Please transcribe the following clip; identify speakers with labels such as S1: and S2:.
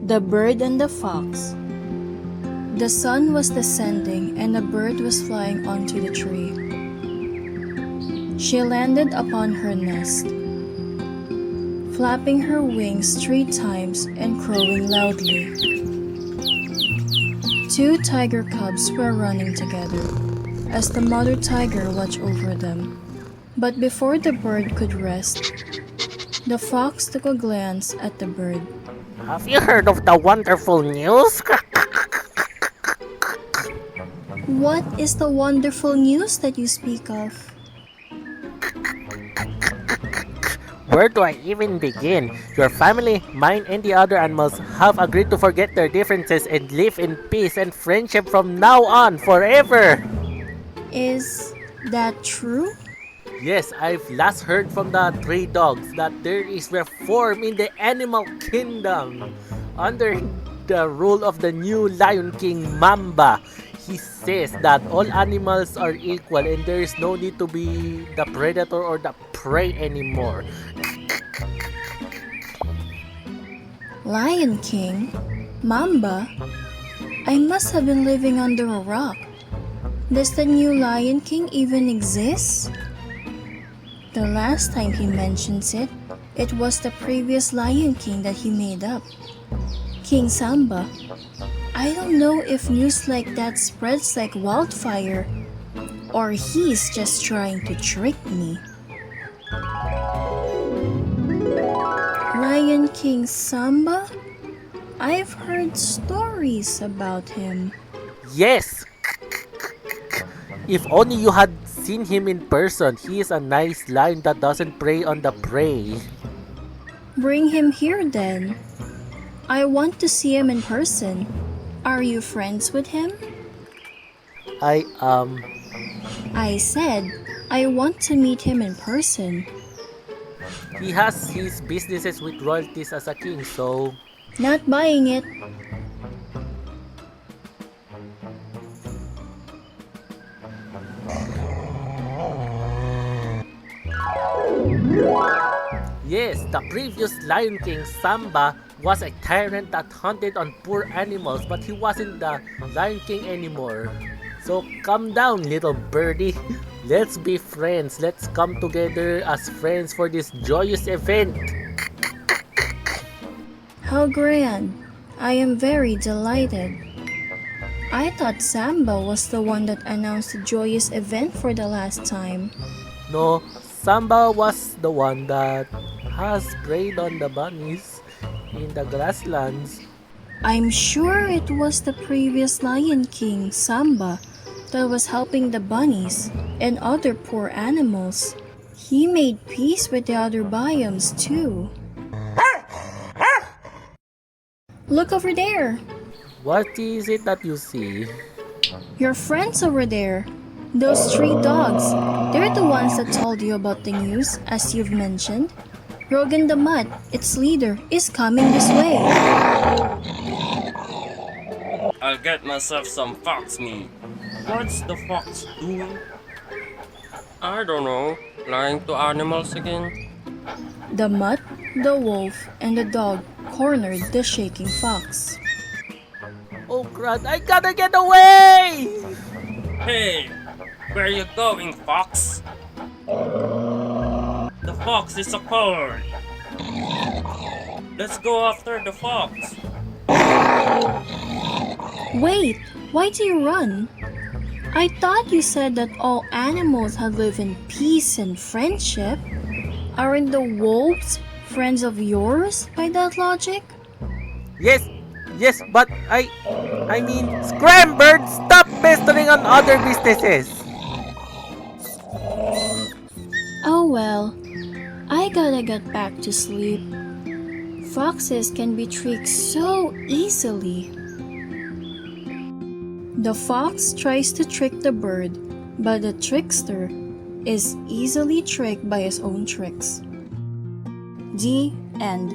S1: The Bird and the Fox. The sun was descending and a bird was flying onto the tree. She landed upon her nest, flapping her wings 3 times and crowing loudly. 2 tiger cubs were running together as the mother tiger watched over them. But before the bird could rest, the fox took a glance at the bird.
S2: Have you heard of the wonderful news?
S1: What is the wonderful news that you speak of?
S2: Where do I even begin? Your family, mine, and the other animals have agreed to forget their differences and live in peace and friendship from now on forever.
S1: Is that true?
S2: Yes, I've last heard from the 3 dogs that there is reform in the animal kingdom under the rule of the new Lion King Mamba. He says that all animals are equal and there is no need to be the predator or the prey anymore.
S1: Lion King? Mamba? I must have been living under a rock. Does the new Lion King even exist? The last time he mentions it, it was the previous Lion King that he made up. King Samba. I don't know if news like that spreads like wildfire, or he's just trying to trick me. Lion King Samba? I've heard stories about him.
S2: Yes! If only you had seen him in person. He is a nice lion that doesn't prey on the prey.
S1: Bring him here then. I want to see him in person. Are you friends with him?
S2: I
S1: said, I want to meet him in person.
S2: He has his businesses with royalties as a king, so...
S1: Not buying it.
S2: Yes, the previous Lion King, Samba, was a tyrant that hunted on poor animals, but he wasn't the Lion King anymore. So calm down, little birdie. Let's be friends. Let's come together as friends for this joyous event.
S1: How grand. I am very delighted. I thought Samba was the one that announced the joyous event for the last time.
S2: No, Samba was the one that has preyed on the bunnies in the grasslands.
S1: I'm sure it was the previous Lion King, Samba, that was helping the bunnies and other poor animals. He made peace with the other biomes too. Look over there!
S2: What is it that you see?
S1: Your friends over there. Those 3 dogs. They're the ones that told you about the news, as you've mentioned. Rogan the Mutt, its leader, is coming this way.
S3: I'll get myself some fox meat. What's the fox doing? I don't know. Lying to animals again?
S1: The Mutt, the wolf, and the dog cornered the shaking fox.
S2: Oh crud, I gotta get away!
S3: Hey! Where are you going, fox? The fox is a coward. Let's go after the fox.
S1: Wait, why do you run? I thought you said that all animals had lived in peace and friendship. Aren't the wolves friends of yours by that logic?
S2: Yes, but I mean, scram bird, stop pestering on other businesses!
S1: Oh well, I gotta get back to sleep. Foxes can be tricked so easily. The fox tries to trick the bird, but the trickster is easily tricked by his own tricks. The end.